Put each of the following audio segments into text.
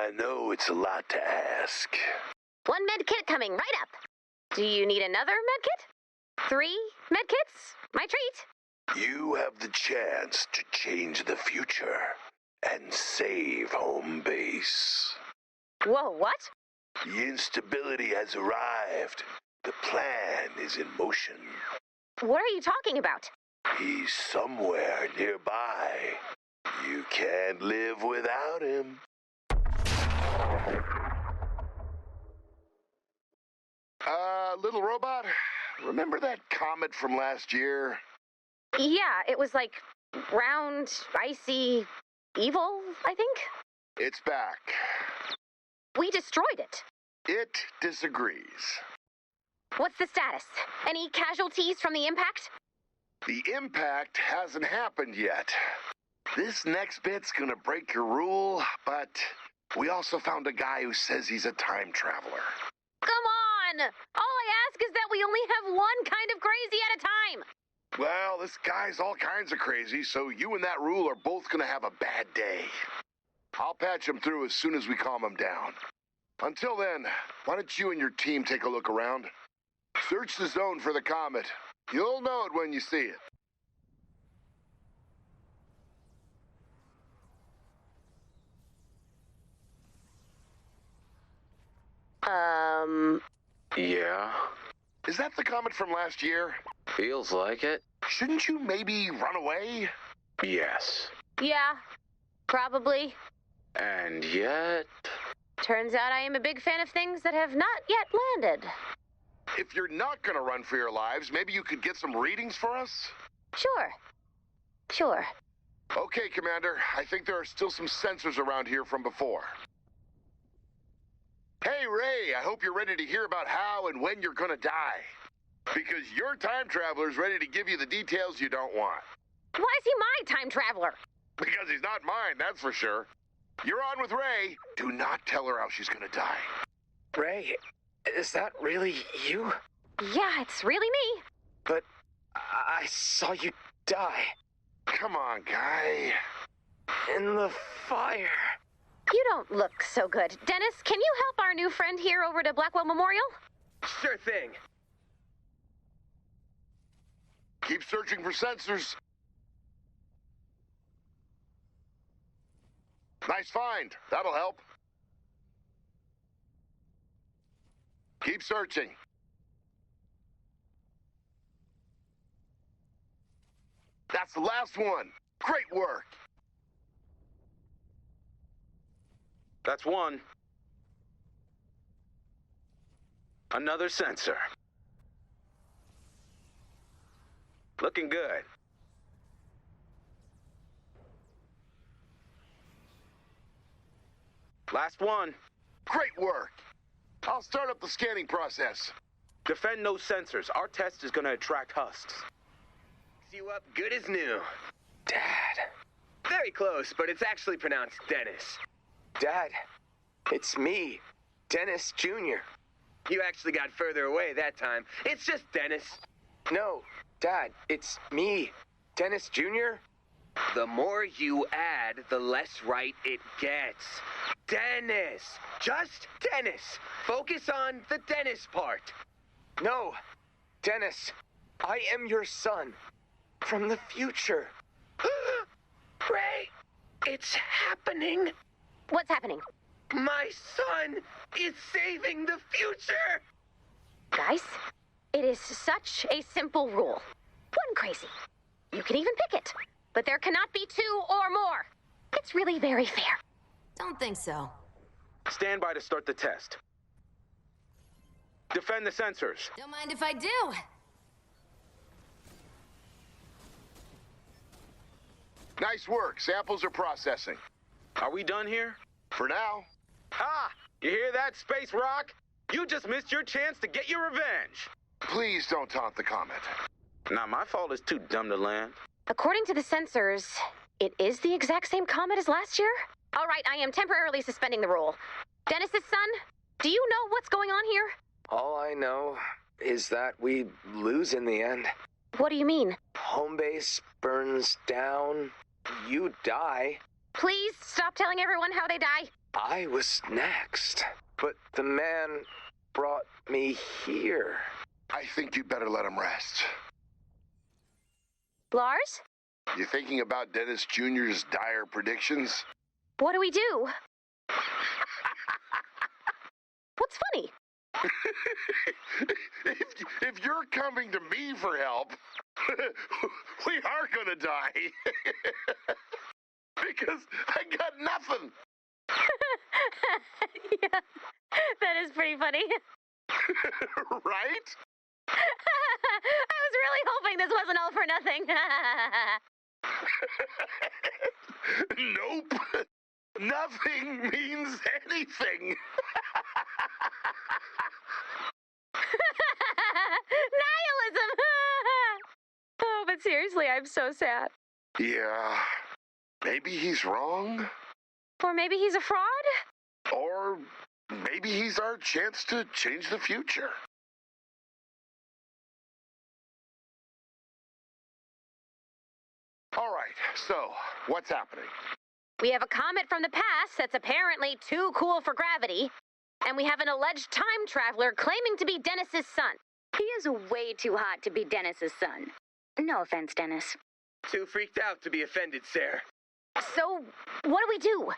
I know it's a lot to ask. 1 med kit coming right up. Do you need another med kit? 3 med kits? My treat. You have the chance to change the future and save home base. Whoa, what? The instability has arrived. The plan is in motion. What are you talking about? He's somewhere nearby. You can't live without him. Little robot, remember that comet from last year? Yeah, it was like round, icy, evil, I think? It's back. We destroyed it. It disagrees. What's the status? Any casualties from the impact? The impact hasn't happened yet. This next bit's gonna break your rule, but we also found a guy who says he's a time traveler. Come on! All I ask is that we only have one kind of crazy at a time. Well, this guy's all kinds of crazy, so you and that rule are both gonna have a bad day. I'll patch him through as soon as we calm him down. Until then, why don't you and your team take a look around? Search the zone for the comet. You'll know it when you see it. Yeah? Is that the comet from last year? Feels like it. Shouldn't you maybe run away? Yes. Yeah, probably. And yet... Turns out I am a big fan of things that have not yet landed. If you're not gonna run for your lives, maybe you could get some readings for us? Sure. Okay, Commander. I think there are still some sensors around here from before. Hey, Ray, I hope you're ready to hear about how and when you're gonna die. Because your time traveler's ready to give you the details you don't want. Why is he my time traveler? Because he's not mine, that's for sure. You're on with Ray. Do not tell her how she's gonna die. Ray, is that really you? Yeah, it's really me. But I saw you die. Come on, guy. In the fire. You don't look so good. Dennis, can you help our new friend here over to Blackwell Memorial? Sure thing. Keep searching for sensors. Nice find. That'll help. Keep searching. That's the last one. Great work. That's one. Another sensor. Looking good. Last one. Great work. I'll start up the scanning process. Defend those sensors. Our test is gonna attract husks. You up good as new. Dad. Very close, but it's actually pronounced Dennis. Dad, it's me, Dennis Jr. You actually got further away that time. It's just Dennis. No, Dad, it's me, Dennis Jr. The more you add, the less right it gets. Dennis. Just Dennis. Focus on the Dennis part. No, Dennis, I am your son. From the future. Ray, it's happening. What's happening? My son is saving the future. Guys, it is such a simple rule. One crazy. You can even pick it. But there cannot be 2 or more. It's really very fair. Don't think so. Stand by to start the test. Defend the sensors. Don't mind if I do. Nice work. Samples are processing. Are we done here? For now. Ha! You hear that, Space Rock? You just missed your chance to get your revenge. Please don't taunt the comet. Not my fault it's too dumb to land. According to the sensors, it is the exact same comet as last year? All right, I am temporarily suspending the rule. Dennis's son, do you know what's going on here? All I know is that we lose in the end. What do you mean? Home base burns down. You die. Please stop telling everyone how they die. I was next, but the man brought me here. I think you better let him rest. Lars? You thinking about Dennis Jr.'s dire predictions? What do we do? What's funny? if you're coming to me for help, we are gonna die. Because I got nothing. Yeah, that is pretty funny. Right? I was really hoping this wasn't all for nothing. Nope. Nothing means anything. Nihilism! Oh, but seriously, I'm so sad. Yeah. Maybe he's wrong. Or maybe he's a fraud? Or maybe he's our chance to change the future. All right, so what's happening? We have a comet from the past that's apparently too cool for gravity, and we have an alleged time traveler claiming to be Dennis's son. He is way too hot to be Dennis's son. No offense, Dennis. Too freaked out to be offended, Sarah. So, what do we do?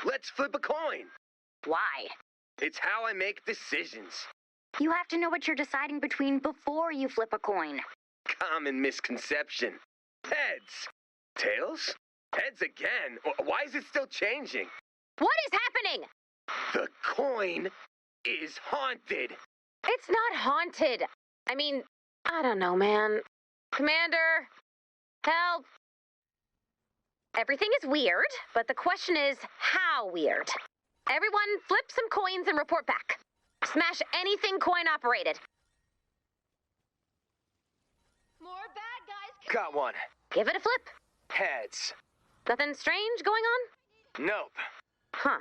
Let's flip a coin. Why? It's how I make decisions. You have to know what you're deciding between before you flip a coin. Common misconception. Heads. Tails? Heads again? Why is it still changing? What is happening? The coin is haunted. It's not haunted. I mean, I don't know, man. Commander, help. Everything is weird, but the question is, how weird? Everyone, flip some coins and report back. Smash anything coin-operated. More bad guys. Got one. Give it a flip. Heads. Nothing strange going on? Nope. Huh.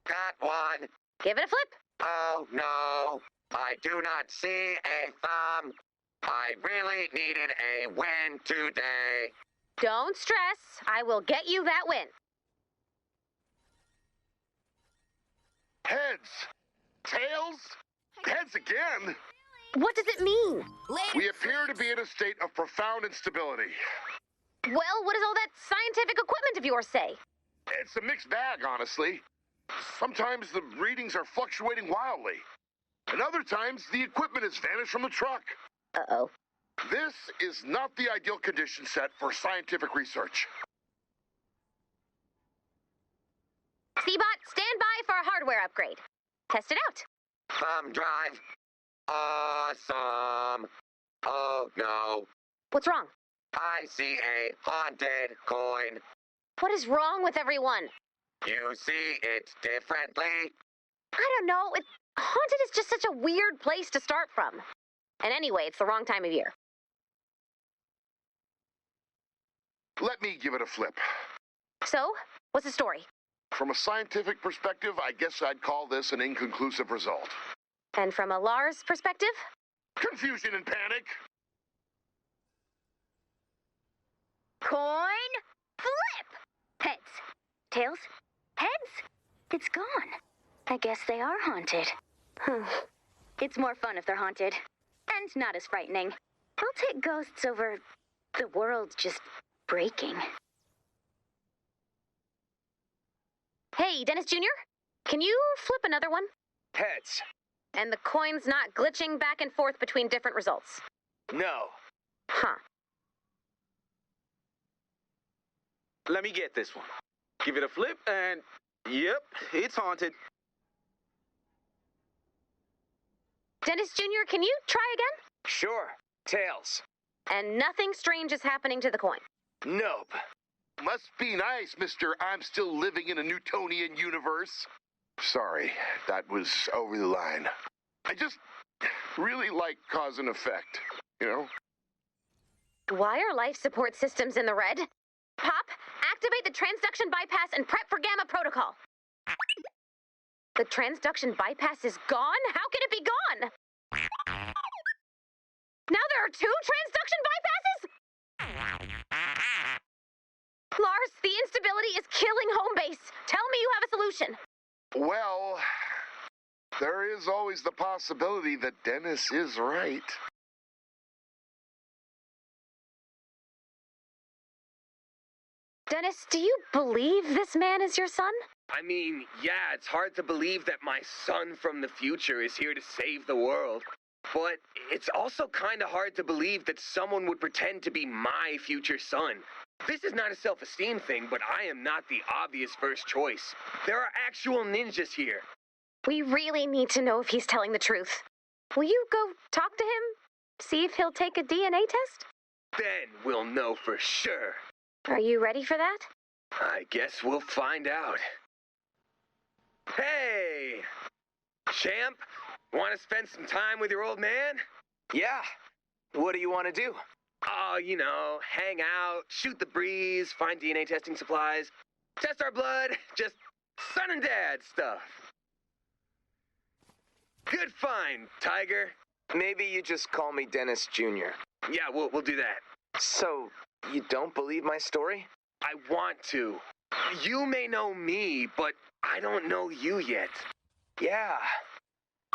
Got one. Give it a flip. Oh, no. I do not see a thumb. I really needed a win today. Don't stress. I will get you that win. Heads. Tails. Heads again. What does it mean? We appear to be in a state of profound instability. Well, what does all that scientific equipment of yours say? It's a mixed bag, honestly. Sometimes the readings are fluctuating wildly. And other times, the equipment has vanished from the truck. Uh-oh. This is not the ideal condition set for scientific research. C-Bot, stand by for a hardware upgrade. Test it out. Thumb drive. Awesome. Oh, no. What's wrong? I see a haunted coin. What is wrong with everyone? You see it differently? I don't know. Haunted is just such a weird place to start from. And anyway, it's the wrong time of year. Let me give it a flip. So, what's the story? From a scientific perspective, I guess I'd call this an inconclusive result. And from a Lars perspective? Confusion and panic. Coin, flip! Heads. Tails. Heads. It's gone. I guess they are haunted. It's more fun if they're haunted. And not as frightening. I'll take ghosts over the world just breaking. Hey, Dennis Jr., can you flip another one? Heads. And the coin's not glitching back and forth between different results. No. Huh. Let me get this one. Give it a flip and... Yep, it's haunted. Dennis Jr., can you try again? Sure. Tails. And nothing strange is happening to the coin. Nope. Must be nice, Mr. I'm still living in a Newtonian universe. Sorry, that was over the line. I just really like cause and effect, you know? Why are life support systems in the red? Pop, activate the transduction bypass and prep for gamma protocol. The transduction bypass is gone? How can it be gone? Now there are two transduction bypasses? Lars, the instability reality is killing home base. Tell me you have a solution. Well, there is always the possibility that Dennis is right. Dennis, do you believe this man is your son? I mean, yeah, it's hard to believe that my son from the future is here to save the world. But it's also kind of hard to believe that someone would pretend to be my future son. This is not a self-esteem thing, but I am not the obvious first choice. There are actual ninjas here. We really need to know if he's telling the truth. Will you go talk to him? See if he'll take a DNA test? Then we'll know for sure. Are you ready for that? I guess we'll find out. Hey! Champ, want to spend some time with your old man? Yeah. What do you want to do? Oh, you know, hang out, shoot the breeze, find DNA testing supplies, test our blood, just son and dad stuff. Good find, Tiger. Maybe you just call me Dennis Jr. Yeah, we'll do that. So, you don't believe my story? I want to. You may know me, but I don't know you yet. Yeah,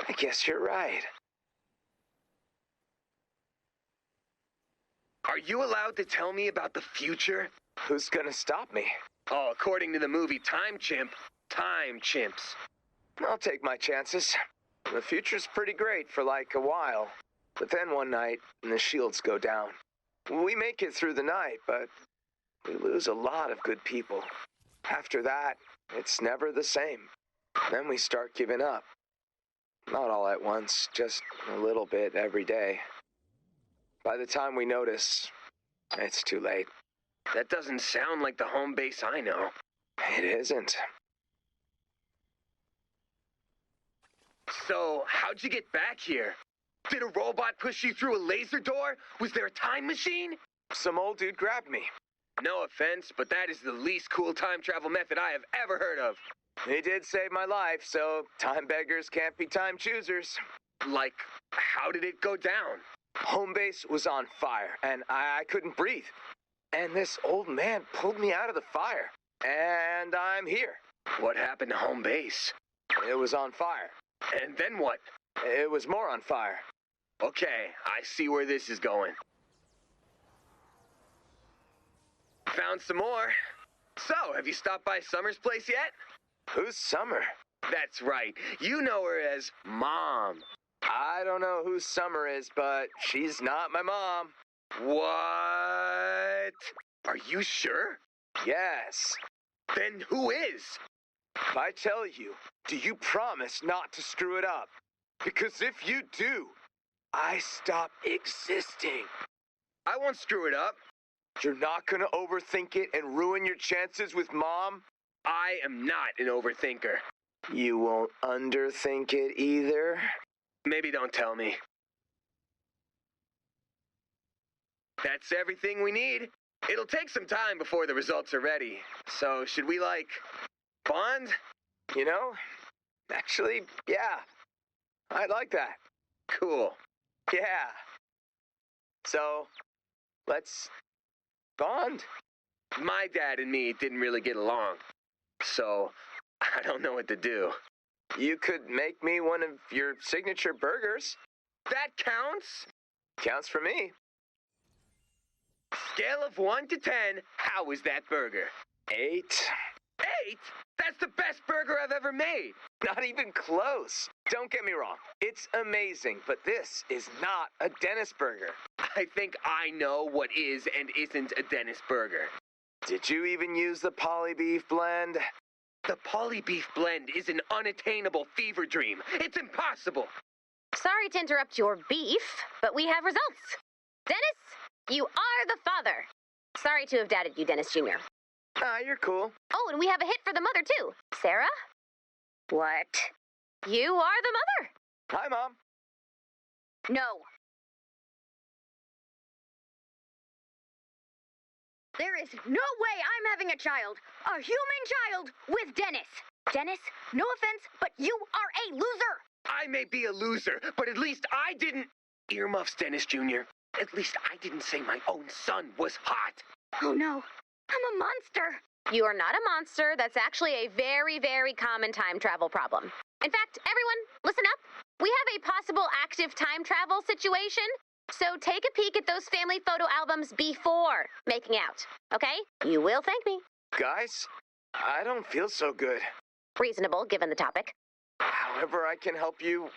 I guess you're right. Are you allowed to tell me about the future? Who's gonna stop me? Oh, according to the movie Time Chimps. I'll take my chances. The future's pretty great for like a while. But then one night, the shields go down. We make it through the night, but we lose a lot of good people. After that, it's never the same. Then we start giving up. Not all at once, just a little bit every day. By the time we notice, it's too late. That doesn't sound like the home base I know. It isn't. So, how'd you get back here? Did a robot push you through a laser door? Was there a time machine? Some old dude grabbed me. No offense, but that is the least cool time travel method I have ever heard of. He did save my life, so time beggars can't be time choosers. Like, how did it go down? Home base was on fire, and I couldn't breathe. And this old man pulled me out of the fire. And I'm here. What happened to home base? It was on fire. And then what? It was more on fire. Okay, I see where this is going. Found some more. So, have you stopped by Summer's place yet? Who's Summer? That's right. You know her as Mom. I don't know who Summer is, but she's not my mom. What? Are you sure? Yes. Then who is? If I tell you, do you promise not to screw it up? Because if you do, I stop existing. I won't screw it up. You're not gonna overthink it and ruin your chances with Mom? I am not an overthinker. You won't underthink it either? Maybe don't tell me. That's everything we need. It'll take some time before the results are ready. So, should we, like, bond? You know, actually, yeah. I'd like that. Cool. Yeah. So, let's bond. My dad and me didn't really get along. So, I don't know what to do. You could make me one of your signature burgers. That counts? Counts for me. Scale of 1 to 10, how was that burger? 8. 8? That's the best burger I've ever made. Not even close. Don't get me wrong. It's amazing, but this is not a Dennis burger. I think I know what is and isn't a Dennis burger. Did you even use the poly beef blend? The poly beef blend is an unattainable fever dream. It's impossible. Sorry to interrupt your beef, but we have results. Dennis, you are the father. Sorry to have dadded you, Dennis Jr. Ah, you're cool. Oh, and we have a hit for the mother, too. Sarah? What? You are the mother. Hi, Mom. No. There is no way I'm having a child, a human child, with Dennis. Dennis, no offense, but you are a loser. I may be a loser, but at least I didn't... Earmuffs, Dennis Jr. At least I didn't say my own son was hot. Oh no, I'm a monster. You are not a monster. That's actually a very, very common time travel problem. In fact, everyone, listen up. We have a possible active time travel situation. So take a peek at those family photo albums before making out, okay? You will thank me. Guys, I don't feel so good. Reasonable, given the topic. However I can help you,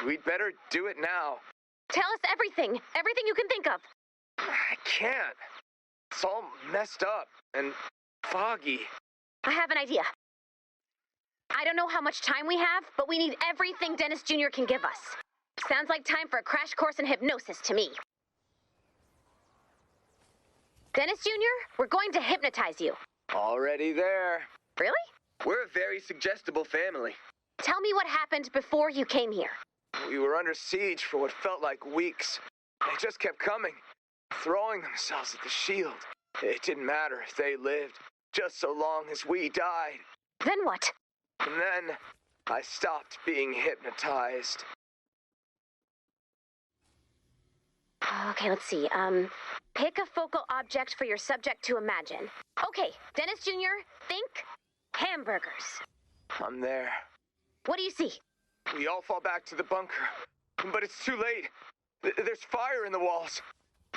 we'd better do it now. Tell us everything. Everything you can think of. I can't. It's all messed up and foggy. I have an idea. I don't know how much time we have, but we need everything Dennis Jr. can give us. Sounds like time for a crash course in hypnosis to me. Dennis Jr., we're going to hypnotize you. Already there. Really? We're a very suggestible family. Tell me what happened before you came here. We were under siege for what felt like weeks. They just kept coming, throwing themselves at the shield. It didn't matter if they lived, just so long as we died. Then what? And then I stopped being hypnotized. Okay, let's see. Pick a focal object for your subject to imagine. Okay, Dennis Jr., think hamburgers. I'm there. What do you see? We all fall back to the bunker, but it's too late. There's fire in the walls.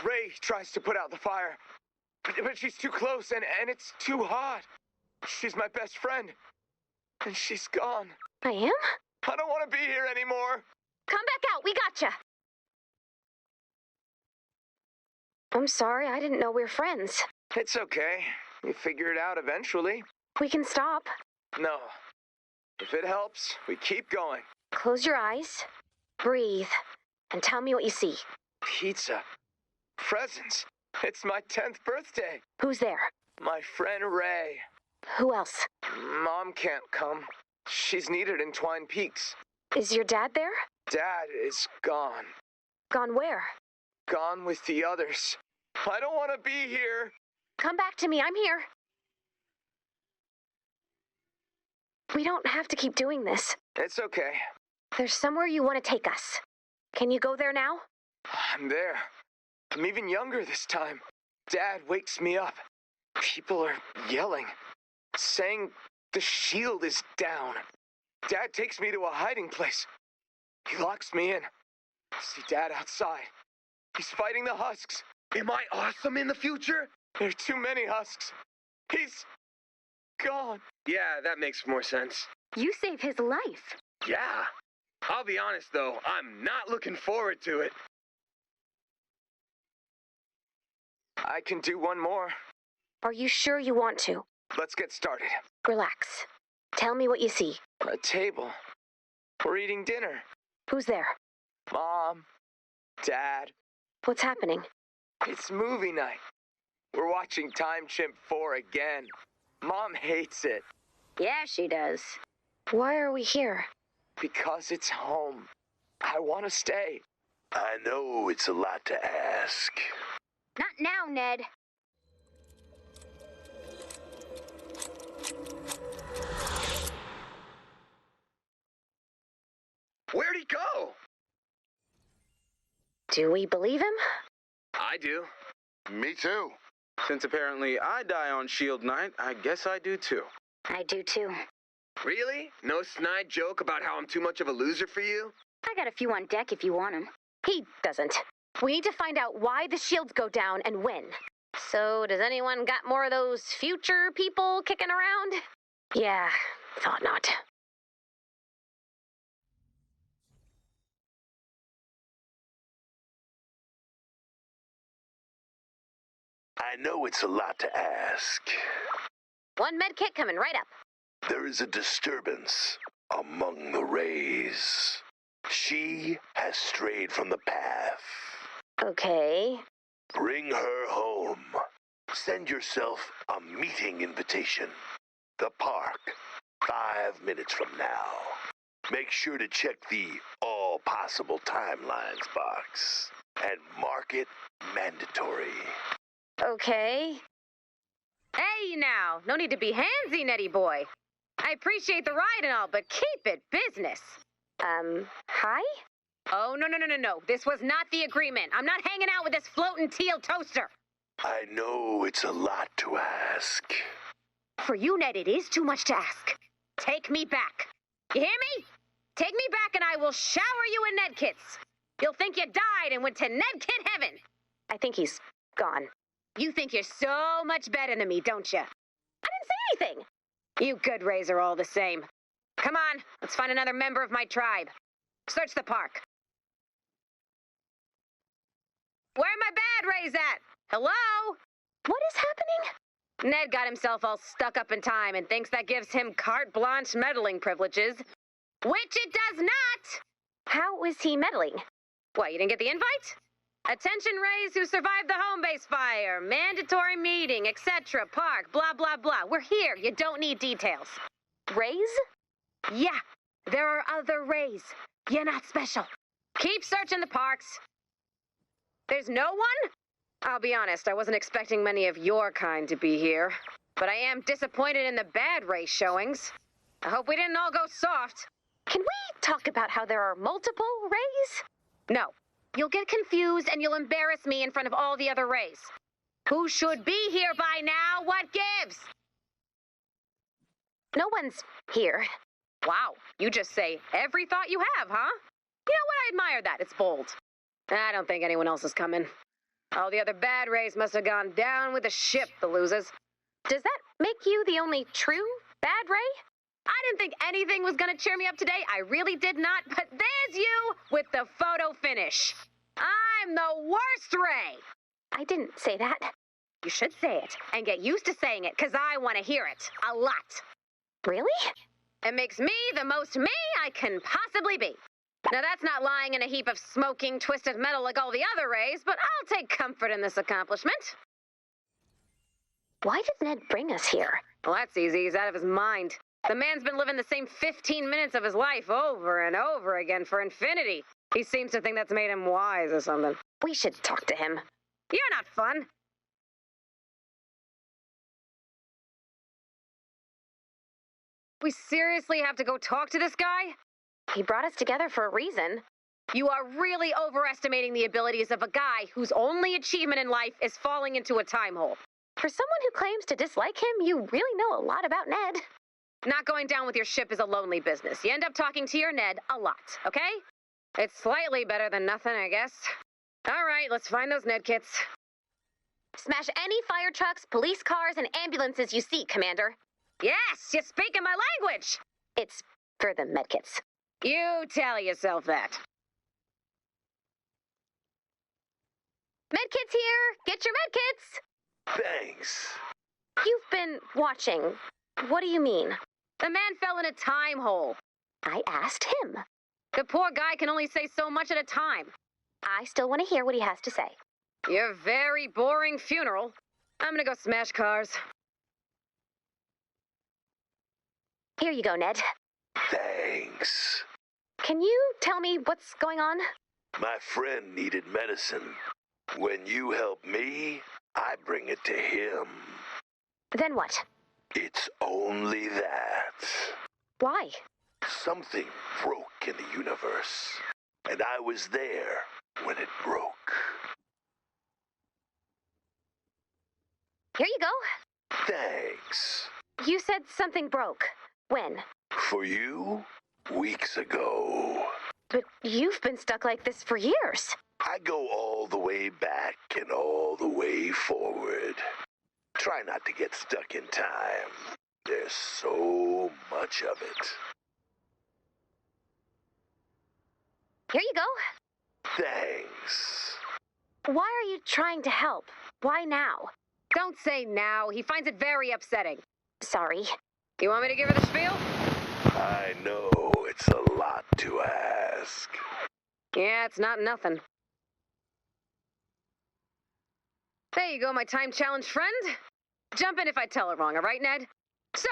Ray tries to put out the fire, but she's too close, and it's too hot. She's my best friend, and she's gone. I am? I don't want to be here anymore. Come back out, we gotcha. I'm sorry, I didn't know we were friends. It's okay. You figure it out eventually. We can stop. No. If it helps, we keep going. Close your eyes, breathe, and tell me what you see. Pizza. Presents. It's my 10th birthday. Who's there? My friend Ray. Who else? Mom can't come. She's needed in Twine Peaks. Is your dad there? Dad is gone. Gone where? Gone with the others. I don't want to be here. Come back to me, I'm here. We don't have to keep doing this. It's okay. There's somewhere you want to take us. Can you go there now? I'm there. I'm even younger this time. Dad wakes me up. People are yelling, saying the shield is down. Dad takes me to a hiding place. He locks me in. I see Dad outside. He's fighting the husks. Am I awesome in the future? There are too many husks. He's gone. Yeah, that makes more sense. You saved his life. Yeah. I'll be honest, though, I'm not looking forward to it. I can do one more. Are you sure you want to? Let's get started. Relax. Tell me what you see. A table. We're eating dinner. Who's there? Mom. Dad. What's happening? It's movie night. We're watching Time Chimp 4 again. Mom hates it. Yeah, she does. Why are we here? Because it's home. I want to stay. I know it's a lot to ask. Not now, Ned. Where'd he go? Do we believe him? I do. Me too. Since apparently I die on Shield Night, I guess I do too. I do too. Really? No snide joke about how I'm too much of a loser for you? I got a few on deck if you want them. He doesn't. We need to find out why the shields go down and when. So, does anyone got more of those future people kicking around? Yeah, thought not. I know it's a lot to ask. One med kit coming right up. There is a disturbance among the rays. She has strayed from the path. Okay. Bring her home. Send yourself a meeting invitation. The park, 5 minutes from now. Make sure to check the all possible timelines box and mark it mandatory. Okay. Hey now, no need to be handsy, Netty boy. I appreciate the ride and all, but keep it business. Hi? Oh, no. This was not the agreement. I'm not hanging out with this floating teal toaster. I know it's a lot to ask. For you, Ned, it is too much to ask. Take me back. You hear me? Take me back and I will shower you in Ned kits. You'll think you died and went to Ned Kit heaven. I think he's gone. You think you're so much better than me, don't you? I didn't say anything. You good Rays are all the same. Come on, let's find another member of my tribe. Search the park. Where are my bad Rays at? Hello? What is happening? Ned got himself all stuck up in time and thinks that gives him carte blanche meddling privileges. Which it does not! How is he meddling? What, you didn't get the invite? Attention Rays who survived the home base fire, mandatory meeting, etc., park, blah, blah, blah. We're here. You don't need details. Rays? Yeah, there are other Rays. You're not special. Keep searching the parks. There's no one? I'll be honest, I wasn't expecting many of your kind to be here. But I am disappointed in the bad Ray showings. I hope we didn't all go soft. Can we talk about how there are multiple Rays? No. You'll get confused and you'll embarrass me in front of all the other Rays. Who should be here by now? What gives? No one's here. Wow, you just say every thought you have, huh? You know what? I admire that. It's bold. I don't think anyone else is coming. All the other bad Rays must have gone down with the ship, the losers. Does that make you the only true bad Ray? I didn't think anything was gonna cheer me up today. I really did not, but there's you with the photo finish. I'm the worst Ray. I didn't say that. You should say it and get used to saying it, because I want to hear it a lot. Really? It makes me the most me I can possibly be. Now that's not lying in a heap of smoking, twisted metal like all the other Rays, but I'll take comfort in this accomplishment. Why did Ned bring us here? Well, that's easy. He's out of his mind. The man's been living the same 15 minutes of his life over and over again for infinity. He seems to think that's made him wise or something. We should talk to him. You're not fun. We seriously have to go talk to this guy? He brought us together for a reason. You are really overestimating the abilities of a guy whose only achievement in life is falling into a time hole. For someone who claims to dislike him, you really know a lot about Ned. Not going down with your ship is a lonely business. You end up talking to your Ned a lot, okay? It's slightly better than nothing, I guess. All right, let's find those Ned kits. Smash any fire trucks, police cars, and ambulances you see, Commander. Yes, you're speaking my language! It's for the medkits. You tell yourself that. Medkits here! Get your medkits! Thanks. You've been watching. What do you mean? The man fell in a time hole. I asked him. The poor guy can only say so much at a time. I still want to hear what he has to say. Your very boring funeral. I'm gonna go smash cars. Here you go, Ned. Thanks. Can you tell me what's going on? My friend needed medicine. When you help me, I bring it to him. Then what? It's only that. Why? Something broke in the universe, and I was there when it broke. Here you go. Thanks. You said something broke. When? For you, weeks ago. But you've been stuck like this for years. I go all the way back and all the way forward. Try not to get stuck in time. There's so much of it. Here you go. Thanks. Why are you trying to help? Why now? Don't say now. He finds it very upsetting. Sorry. You want me to give her the spiel? I know it's a lot to ask. Yeah, it's not nothing. There you go, my time challenge friend. Jump in if I tell it wrong, all right, Ned? So,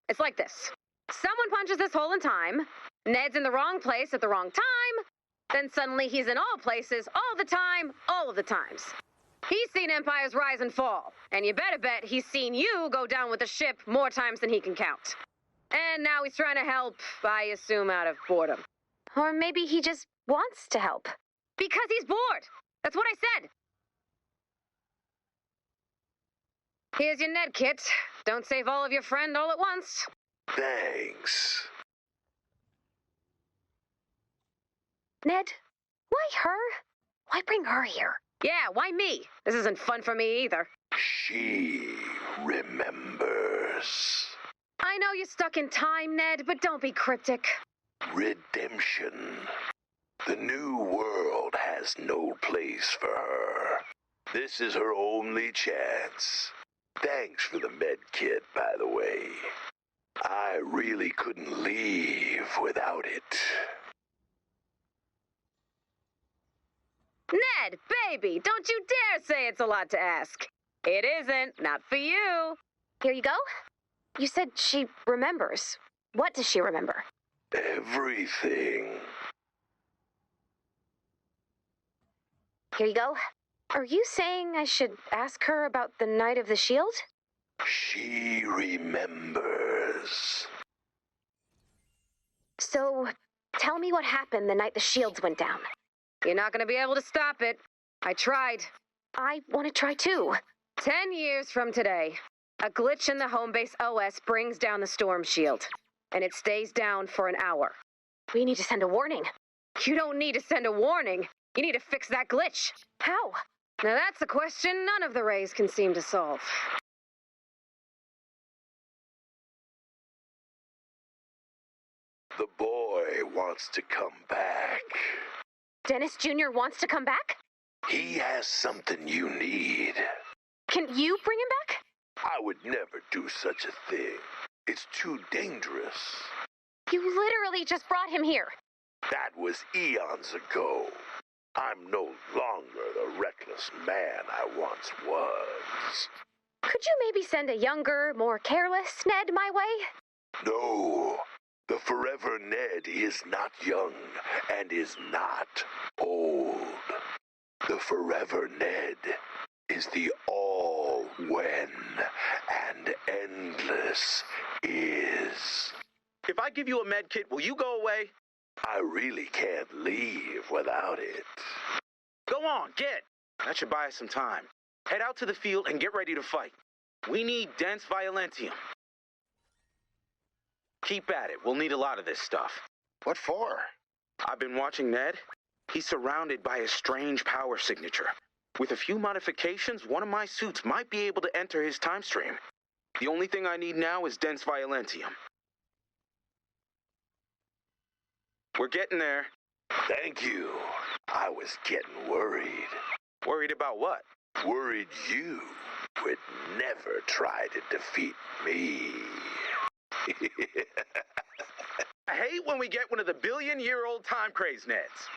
it's like this. Someone punches this hole in time. Ned's in the wrong place at the wrong time. Then suddenly he's in all places, all the time, all of the times. He's seen empires rise and fall. And you better bet he's seen you go down with the ship more times than he can count. And now he's trying to help, I assume, out of boredom. Or maybe he just wants to help. Because he's bored. That's what I said. Here's your Ned kit. don't save all of your friend all at once. Thanks. Ned, why her? Why bring her here? Yeah, why me? This isn't fun for me either. She remembers. I know you're stuck in time, Ned, but don't be cryptic. Redemption. The new world has no place for her. This is her only chance. Thanks for the med kit, by the way. I really couldn't leave without it. Ned, baby, don't you dare say it's a lot to ask. It isn't, not for you. Here you go. You said she remembers. What does she remember? Everything. Here you go. Are you saying I should ask her about the Night of the Shield? She remembers. So, tell me what happened the night the shields went down. You're not going to be able to stop it. I tried. I want to try too. 10 years from today, a glitch in the home base OS brings down the storm shield, and it stays down for an hour. We need to send a warning. You don't need to send a warning. You need to fix that glitch. How? Now that's a question none of the Rays can seem to solve. The boy wants to come back. Dennis Jr. wants to come back? He has something you need. Can you bring him back? I would never do such a thing. It's too dangerous. You literally just brought him here. That was eons ago. I'm no longer the reckless man I once was. Could you maybe send a younger, more careless Ned my way? No. The Forever Ned is not young and is not old. The Forever Ned is the all when and endless is. If I give you a med kit, will you go away? I really can't leave without it. Go on, get. That should buy us some time. Head out to the field and get ready to fight. We need dense violentium. Keep at it. We'll need a lot of this stuff. What for? I've been watching Ned. He's surrounded by a strange power signature. With a few modifications, one of my suits might be able to enter his time stream. The only thing I need now is dense violentium. We're getting there. Thank you. I was getting worried. Worried about what? Worried you would never try to defeat me. I hate when we get one of the billion-year-old time craze Neds.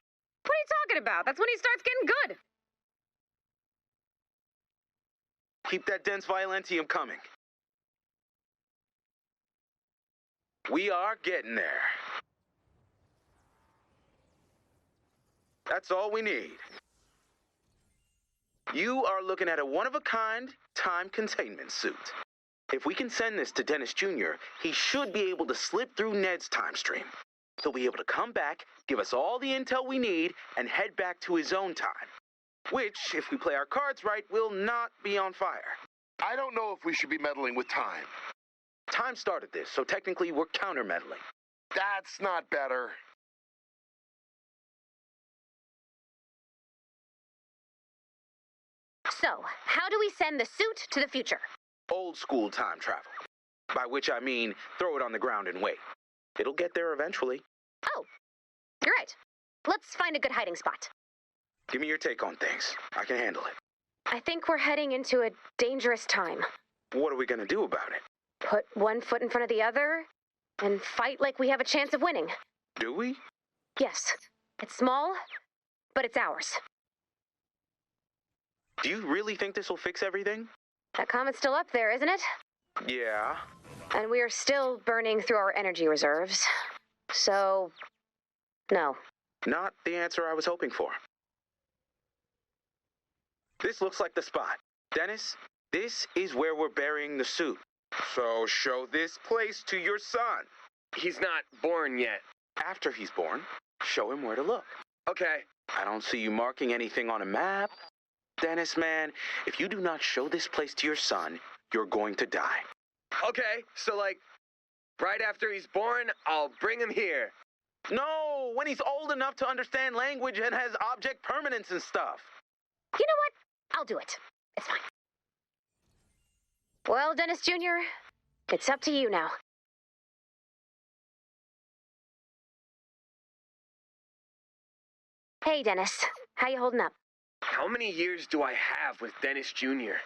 What are you talking about? That's when he starts getting good. Keep that dense violentium coming. We are getting there. That's all we need. You are looking at a one-of-a-kind time containment suit. If we can send this to Dennis Jr., he should be able to slip through Ned's time stream. He'll be able to come back, give us all the intel we need, and head back to his own time. Which, if we play our cards right, will not be on fire. I don't know if we should be meddling with time. Time started this, so technically we're counter-meddling. That's not better. So, how do we send the suit to the future? Old school time travel. By which I mean, throw it on the ground and wait. It'll get there eventually. Oh, you're right. Let's find a good hiding spot. Give me your take on things. I can handle it. I think we're heading into a dangerous time. What are we gonna do about it? Put one foot in front of the other and fight like we have a chance of winning. Do we? Yes. It's small, but it's ours. Do you really think this will fix everything? That comet's still up there, isn't it? Yeah. And we are still burning through our energy reserves. So, no. Not the answer I was hoping for. This looks like the spot. Dennis, this is where we're burying the suit. So show this place to your son. He's not born yet. After he's born, show him where to look. Okay. I don't see you marking anything on a map. Dennis, man, if you do not show this place to your son, you're going to die. Okay, so like, right after he's born, I'll bring him here. No, when he's old enough to understand language and has object permanence and stuff. You know what? I'll do it. It's fine. Well, Dennis Jr., it's up to you now. Hey, Dennis. How you holding up? How many years do I have with Dennis Jr.?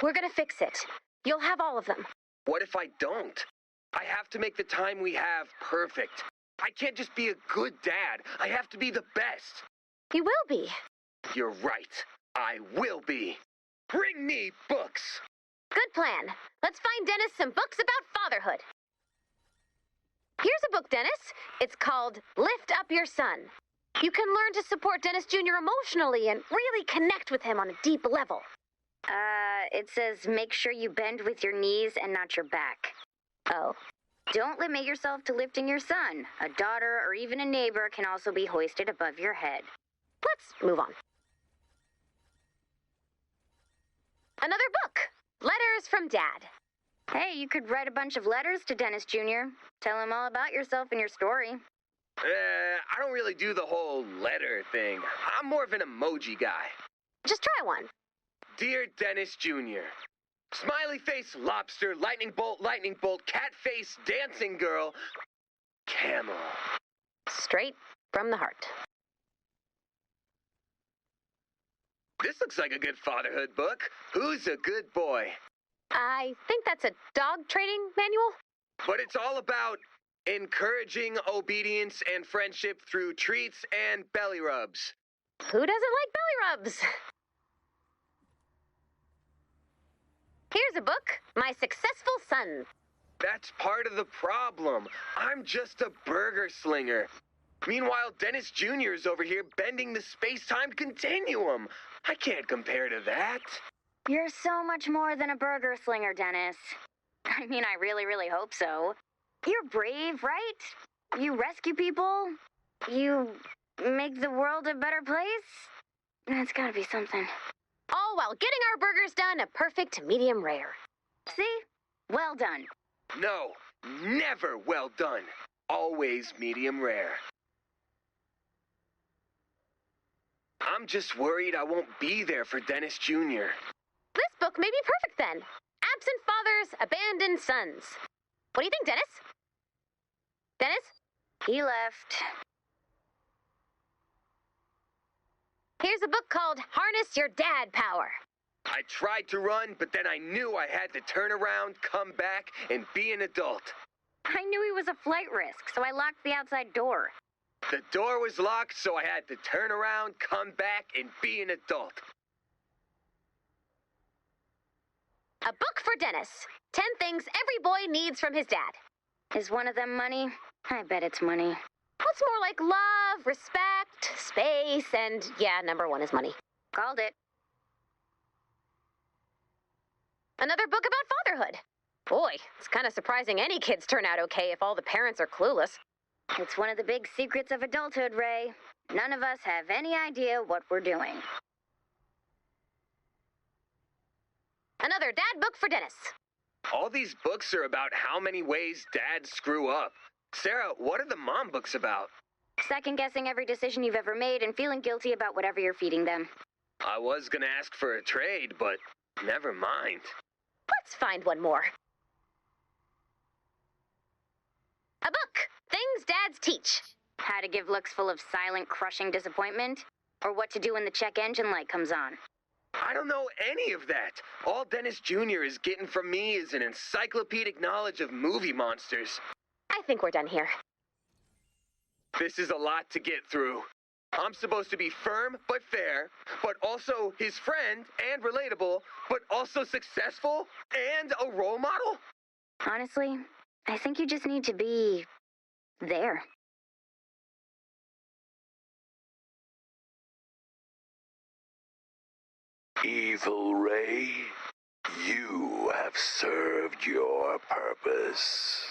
We're gonna fix it. You'll have all of them. What if I don't? I have to make the time we have perfect. I can't just be a good dad. I have to be the best. You will be. You're right. I will be. Bring me books. Good plan. Let's find Dennis some books about fatherhood. Here's a book, Dennis. It's called Lift Up Your Son. You can learn to support Dennis Jr. emotionally and really connect with him on a deep level. It says make sure you bend with your knees and not your back. Oh. Don't limit yourself to lifting your son. A daughter or even a neighbor can also be hoisted above your head. Let's move on. Another book. Letters from Dad. Hey, you could write a bunch of letters to Dennis Jr. Tell him all about yourself and your story. I don't really do the whole letter thing. I'm more of an emoji guy. Just try one. Dear Dennis Jr. Smiley face, lobster, lightning bolt, cat face, dancing girl, camel. Straight from the heart. This looks like a good fatherhood book. Who's a good boy? I think that's a dog training manual. But it's all about encouraging obedience and friendship through treats and belly rubs. Who doesn't like belly rubs? Here's a book, My Successful Son. That's part of the problem. I'm just a burger slinger. Meanwhile, Dennis Jr. is over here bending the space-time continuum. I can't compare to that. You're so much more than a burger slinger, Dennis. I mean, I really, really hope so. You're brave, right? You rescue people. You make the world a better place. That's gotta be something. All while getting our burgers done a perfect medium rare. See? Well done. No, never well done. Always medium rare. I'm just worried I won't be there for Dennis Jr. This book may be perfect then. Absent Fathers, Abandoned Sons. What do you think, Dennis? Dennis? He left. Here's a book called Harness Your Dad Power. I tried to run, but then I knew I had to turn around, come back, and be an adult. I knew he was a flight risk, so I locked the outside door. The door was locked, so I had to turn around, come back, and be an adult. A book for Dennis. 10 things every boy needs from his dad. Is one of them money? I bet it's money. What's more like love, respect, space, and yeah, number 1 is money. Called it. Another book about fatherhood. Boy, it's kind of surprising any kids turn out okay if all the parents are clueless. It's one of the big secrets of adulthood, Ray. None of us have any idea what we're doing. Another dad book for Dennis. All these books are about how many ways dads screw up. Sarah, what are the mom books about? Second-guessing every decision you've ever made and feeling guilty about whatever you're feeding them. I was gonna ask for a trade, but never mind. Let's find one more. A book. Things dads teach. How to give looks full of silent, crushing disappointment? Or what to do when the check engine light comes on? I don't know any of that. All Dennis Jr. is getting from me is an encyclopedic knowledge of movie monsters. I think we're done here. This is a lot to get through. I'm supposed to be firm but fair, but also his friend and relatable, but also successful and a role model? Honestly, I think you just need to be there. Evil Ray, you have served your purpose.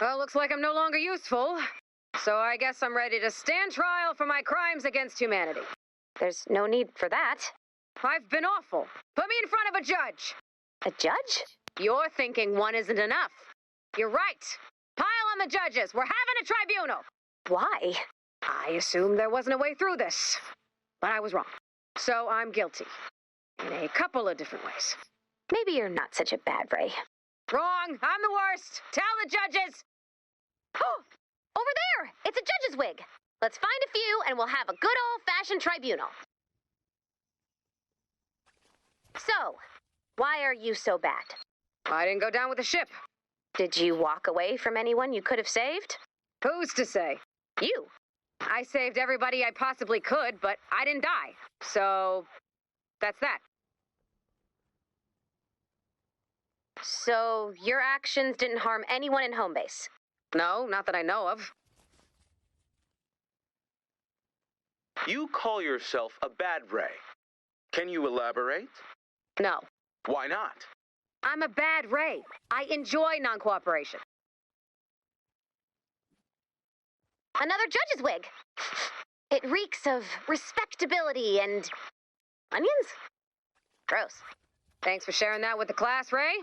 Well, looks like I'm no longer useful. So I guess I'm ready to stand trial for my crimes against humanity. There's no need for that. I've been awful. Put me in front of a judge. A judge? You're thinking one isn't enough. You're right. Pile on the judges. We're having a tribunal. Why? I assumed there wasn't a way through this. But I was wrong. So I'm guilty. In a couple of different ways. Maybe you're not such a bad Ray. Wrong. I'm the worst. Tell the judges. Oh, over there. It's a judge's wig. Let's find a few and we'll have a good old-fashioned tribunal. So, why are you so bad? I didn't go down with the ship. Did you walk away from anyone you could have saved? Who's to say? You. I saved everybody I possibly could, but I didn't die. So, that's that. So, your actions didn't harm anyone in home base? No, not that I know of. You call yourself a bad Ray. Can you elaborate? No. Why not? I'm a bad Ray. I enjoy non-cooperation. Another judge's wig. It reeks of respectability and onions? Gross. Thanks for sharing that with the class, Ray.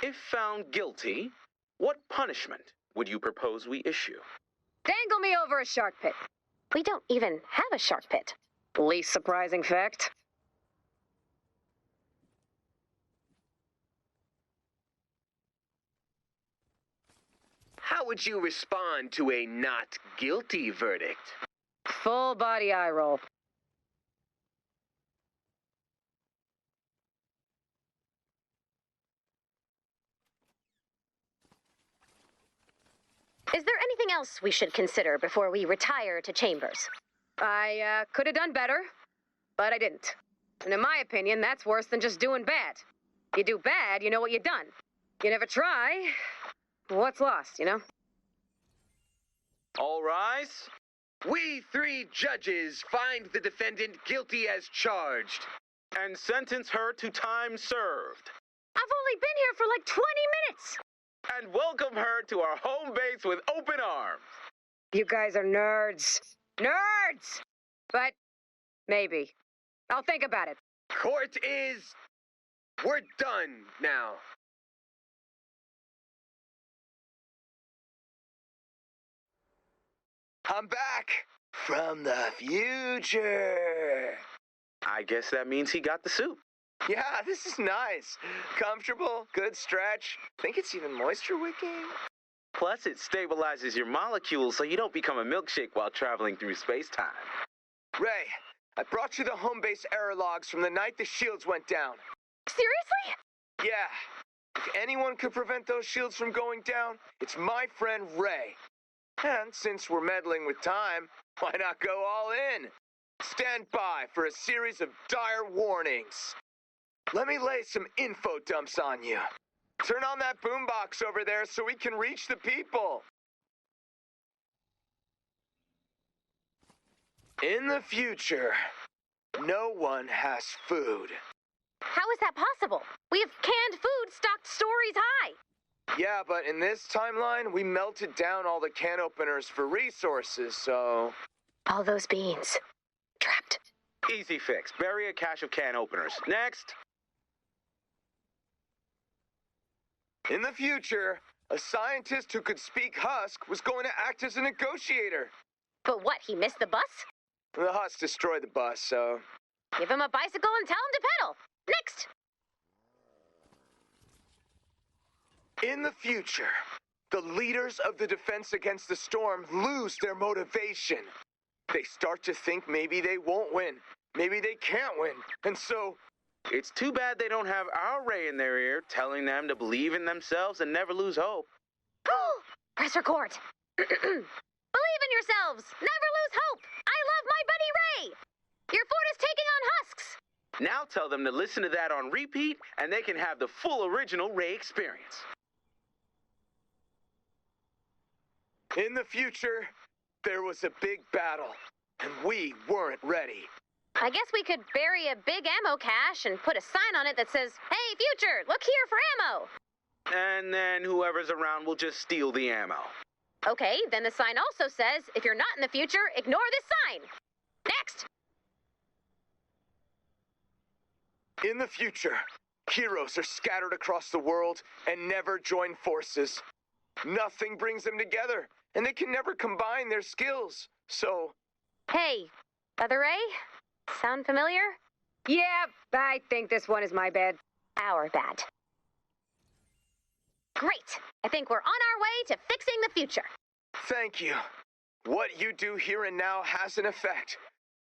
If found guilty, what punishment would you propose we issue? Dangle me over a shark pit. We don't even have a shark pit. Least surprising fact. How would you respond to a not guilty verdict? Full body eye roll. Is there anything else we should consider before we retire to chambers? I could have done better, but I didn't. And in my opinion, that's worse than just doing bad. You do bad, you know what you've done. You never try, what's lost, you know? All rise. We three judges find the defendant guilty as charged. And sentence her to time served. I've only been here for like 20 minutes. And welcome her to our home base with open arms. You guys are nerds. Nerds! But maybe. I'll think about it. Court is... We're done now. I'm back from the future. I guess that means he got the suit. Yeah, this is nice. Comfortable, good stretch. Think it's even moisture wicking. Plus, it stabilizes your molecules so you don't become a milkshake while traveling through space-time. Ray, I brought you the home base error logs from the night the shields went down. Seriously? Yeah. If anyone could prevent those shields from going down, it's my friend Ray. And since we're meddling with time, why not go all in? Stand by for a series of dire warnings. Let me lay some info dumps on you. Turn on that boombox over there so we can reach the people. In the future, no one has food. How is that possible? We have canned food stocked stories high. Yeah, but in this timeline, we melted down all the can openers for resources, so... All those beans. Trapped. Easy fix. Bury a cache of can openers. Next. In the future, a scientist who could speak Husk was going to act as a negotiator. But what, he missed the bus? The Husk destroyed the bus, so... Give him a bicycle and tell him to pedal. Next! In the future, the leaders of the Defense Against the Storm lose their motivation. They start to think maybe they won't win, maybe they can't win, and so... It's too bad they don't have our Ray in their ear telling them to believe in themselves and never lose hope. Press record. Believe in yourselves. Never lose hope. I love my buddy Ray. Your fort is taking on husks. Now tell them to listen to that on repeat, and they can have the full original Ray experience. In the future, there was a big battle, and we weren't ready. I guess we could bury a big ammo cache and put a sign on it that says, "Hey, future, look here for ammo." And then whoever's around will just steal the ammo. Okay, then the sign also says, if you're not in the future, ignore this sign. Next! In the future, heroes are scattered across the world and never join forces. Nothing brings them together, and they can never combine their skills. So... Hey, Other Ray? Sound familiar? Yeah, I think this one is my bad. Our bad. Great! I think we're on our way to fixing the future. Thank you. What you do here and now has an effect.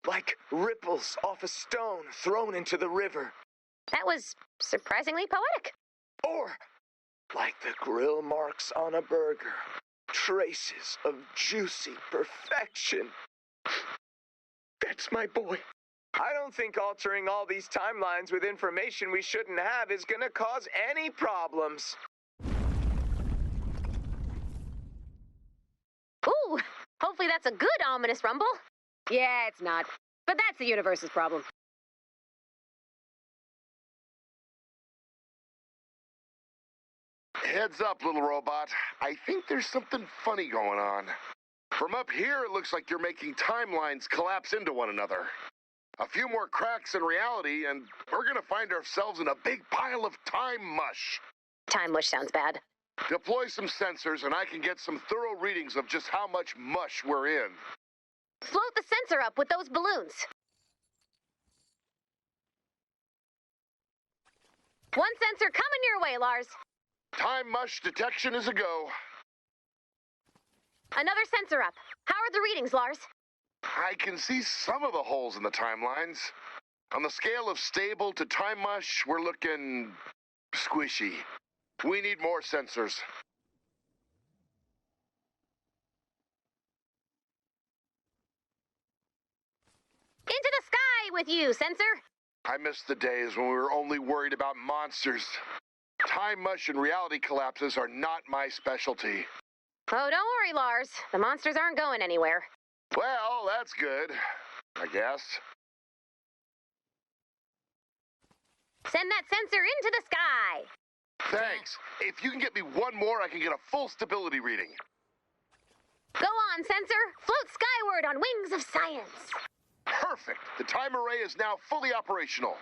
Like ripples off a stone thrown into the river. That was surprisingly poetic. Or like the grill marks on a burger. Traces of juicy perfection. That's my boy. I don't think altering all these timelines with information we shouldn't have is gonna cause any problems. Ooh, hopefully that's a good ominous rumble. Yeah, it's not. But that's the universe's problem. Heads up, little robot. I think there's something funny going on. From up here, it looks like you're making timelines collapse into one another. A few more cracks in reality, and we're gonna find ourselves in a big pile of time mush. Time mush sounds bad. Deploy some sensors, and I can get some thorough readings of just how much mush we're in. Float the sensor up with those balloons. One sensor coming your way, Lars. Time mush detection is a go. Another sensor up. How are the readings, Lars? I can see some of the holes in the timelines. On the scale of stable to time mush, we're looking squishy. We need more sensors. Into the sky with you, sensor. I miss the days when we were only worried about monsters. Time mush and reality collapses are not my specialty. Oh, don't worry, Lars. The monsters aren't going anywhere. Well, that's good, I guess. Send that sensor into the sky. Thanks. If you can get me one more, I can get a full stability reading. Go on, sensor. Float skyward on wings of science. Perfect. The time array is now fully operational.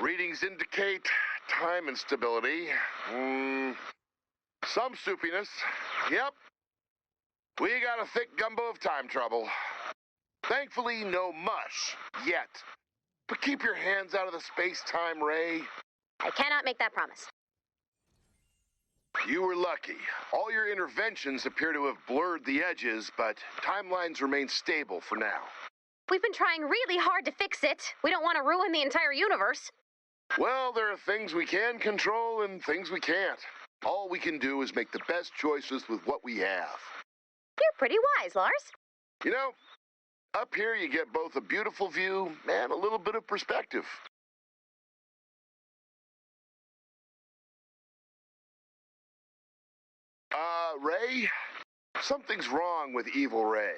Readings indicate time instability. Some soupiness. Yep. We got a thick gumbo of time trouble. Thankfully, no mush. Yet. But keep your hands out of the space-time ray. I cannot make that promise. You were lucky. All your interventions appear to have blurred the edges, but timelines remain stable for now. We've been trying really hard to fix it. We don't want to ruin the entire universe. Well, there are things we can control and things we can't. All we can do is make the best choices with what we have. You're pretty wise, Lars. You know, up here you get both a beautiful view and a little bit of perspective. Ray? Something's wrong with Evil Ray.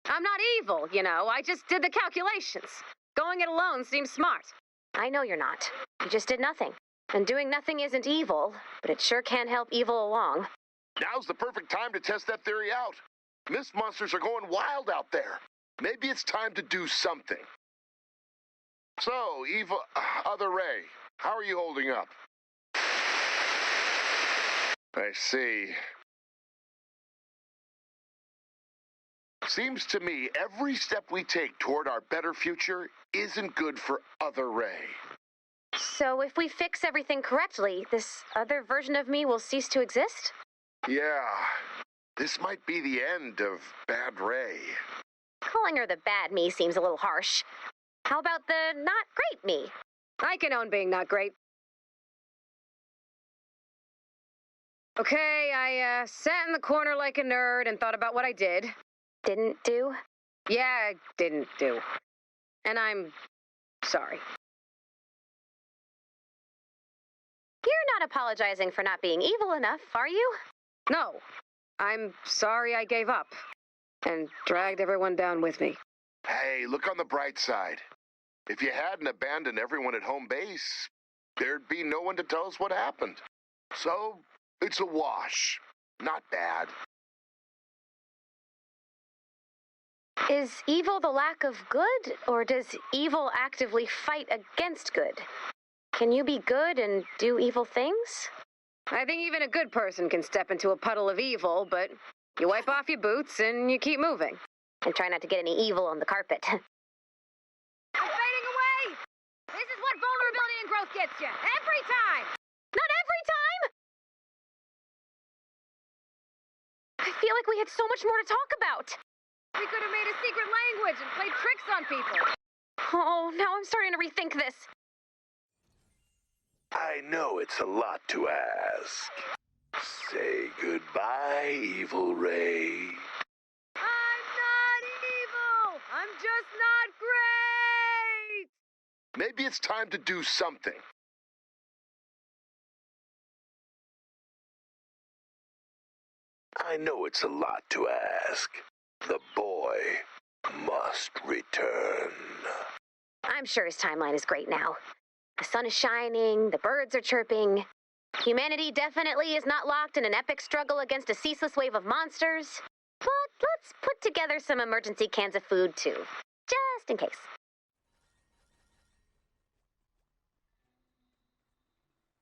I'm not evil, you know. I just did the calculations. Going it alone seems smart. I know you're not. You just did nothing. And doing nothing isn't evil, but it sure can help evil along. Now's the perfect time to test that theory out. Mist monsters are going wild out there. Maybe it's time to do something. So, Other Ray, how are you holding up? I see. Seems to me every step we take toward our better future isn't good for Other Ray. So if we fix everything correctly, this other version of me will cease to exist? Yeah, this might be the end of Bad Ray. Calling her the bad me seems a little harsh. How about the not great me? I can own being not great. Okay, I sat in the corner like a nerd and thought about what I did. Didn't do? Yeah, didn't do. And I'm sorry. You're not apologizing for not being evil enough, are you? No, I'm sorry I gave up and dragged everyone down with me. Hey, look on the bright side. If you hadn't abandoned everyone at home base, there'd be no one to tell us what happened. So, it's a wash. Not bad. Is evil the lack of good, or does evil actively fight against good? Can you be good and do evil things? I think even a good person can step into a puddle of evil, but you wipe off your boots and you keep moving. And try not to get any evil on the carpet. I'm fading away! This is what vulnerability and growth gets you. Every time! Not every time! I feel like we had so much more to talk about. We could have made a secret language and played tricks on people. Oh, now I'm starting to rethink this. I know it's a lot to ask. Say goodbye, Evil Ray. I'm not evil! I'm just not great! Maybe it's time to do something. I know it's a lot to ask. The boy must return. I'm sure his timeline is great now. The sun is shining, the birds are chirping. Humanity definitely is not locked in an epic struggle against a ceaseless wave of monsters. But let's put together some emergency cans of food, too. Just in case.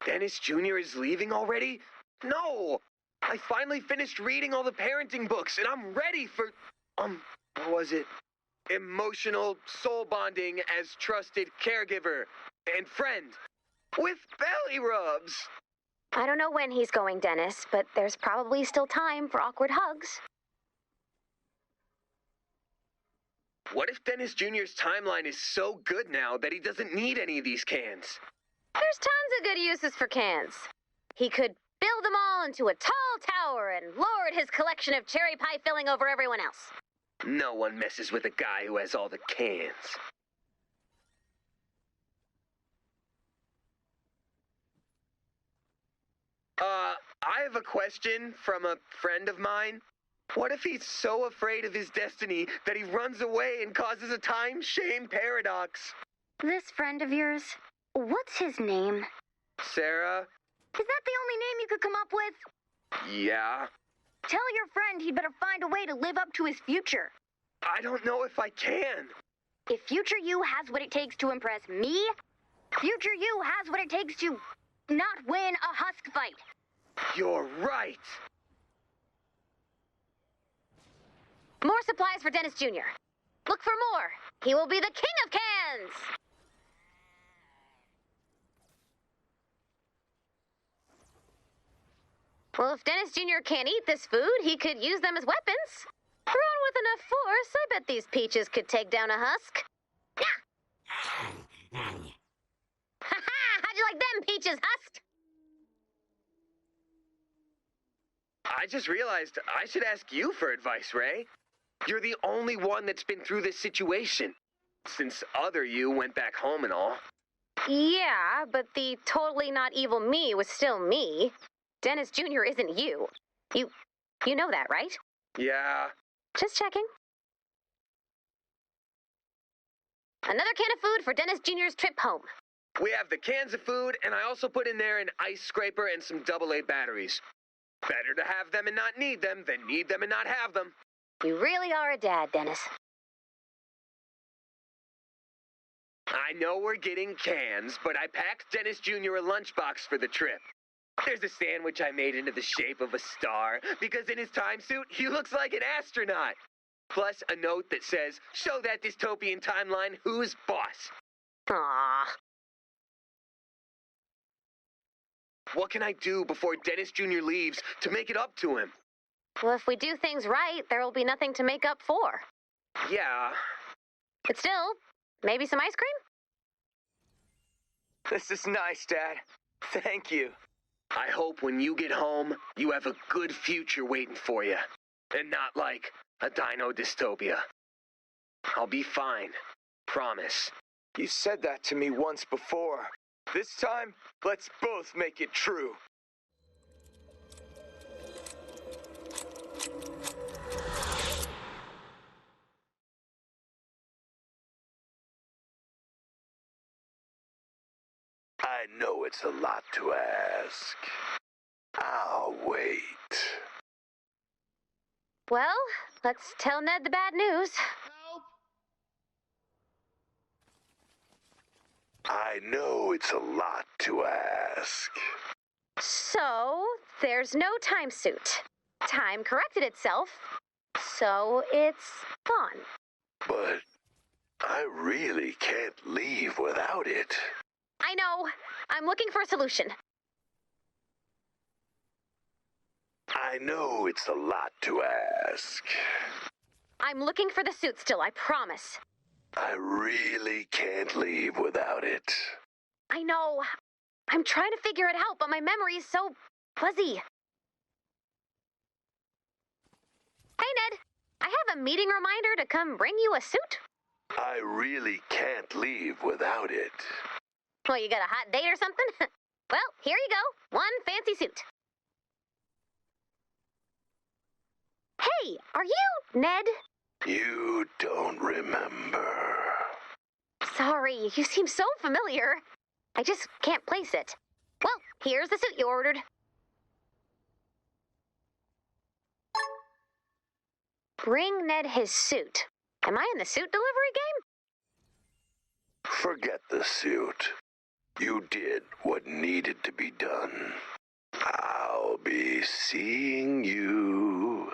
Dennis Jr. is leaving already? No! I finally finished reading all the parenting books, and I'm ready for, what was it? Emotional soul bonding as trusted caregiver and friend. With belly rubs! I don't know when he's going, Dennis, but there's probably still time for awkward hugs. What if Dennis Jr.'s timeline is so good now that he doesn't need any of these cans? There's tons of good uses for cans. He could build them all into a tall tower and lord his collection of cherry pie filling over everyone else. No one messes with a guy who has all the cans. I have a question from a friend of mine. What if he's so afraid of his destiny that he runs away and causes a time-shame paradox? This friend of yours, what's his name? Sarah? Is that the only name you could come up with? Yeah? Tell your friend he'd better find a way to live up to his future. I don't know if I can. If future you has what it takes to impress me, future you has what it takes to not win a husk fight. You're right. More supplies for Dennis Jr. Look for more. He will be the king of cans. Well, if Dennis Jr. can't eat this food, he could use them as weapons. Thrown with enough force, I bet these peaches could take down a husk. Yeah. Ha-ha! How'd you like them peaches, husk? I just realized I should ask you for advice, Ray. You're the only one that's been through this situation. Since other you went back home and all. Yeah, but the totally not evil me was still me. Dennis Jr. isn't you. You know that, right? Yeah. Just checking. Another can of food for Dennis Jr.'s trip home. We have the cans of food, and I also put in there an ice scraper and some AA batteries. Better to have them and not need them than need them and not have them. You really are a dad, Dennis. I know we're getting cans, but I packed Dennis Jr. a lunchbox for the trip. There's a sandwich I made into the shape of a star, because in his time suit, he looks like an astronaut. Plus a note that says, show that dystopian timeline who's boss. Aww. What can I do before Dennis Jr. leaves to make it up to him? Well, if we do things right, there will be nothing to make up for. Yeah. But still, maybe some ice cream? This is nice, Dad. Thank you. I hope when you get home, you have a good future waiting for you. And not like a dino dystopia. I'll be fine. Promise. You said that to me once before. This time, let's both make it true. I know it's a lot to ask. I'll wait. Well, let's tell Ned the bad news. I know it's a lot to ask. So, there's no time suit. Time corrected itself, so it's gone. But I really can't leave without it. I know. I'm looking for a solution. I know it's a lot to ask. I'm looking for the suit still, I promise. I really can't leave without it. I know. I'm trying to figure it out, but my memory is so fuzzy. Hey, Ned. I have a meeting reminder to come bring you a suit. I really can't leave without it. Well, you got a hot date or something? Well, here you go. One fancy suit. Hey, are you Ned? You don't remember. Sorry, you seem so familiar. I just can't place it. Well, here's the suit you ordered. Bring Ned his suit. Am I in the suit delivery game? Forget the suit. You did what needed to be done. I'll be seeing you.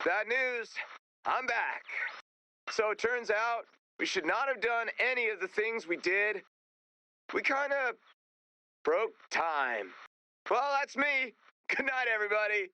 Bad news. I'm back. So it turns out we should not have done any of the things we did. We kind of broke time. Well, that's me. Good night, everybody.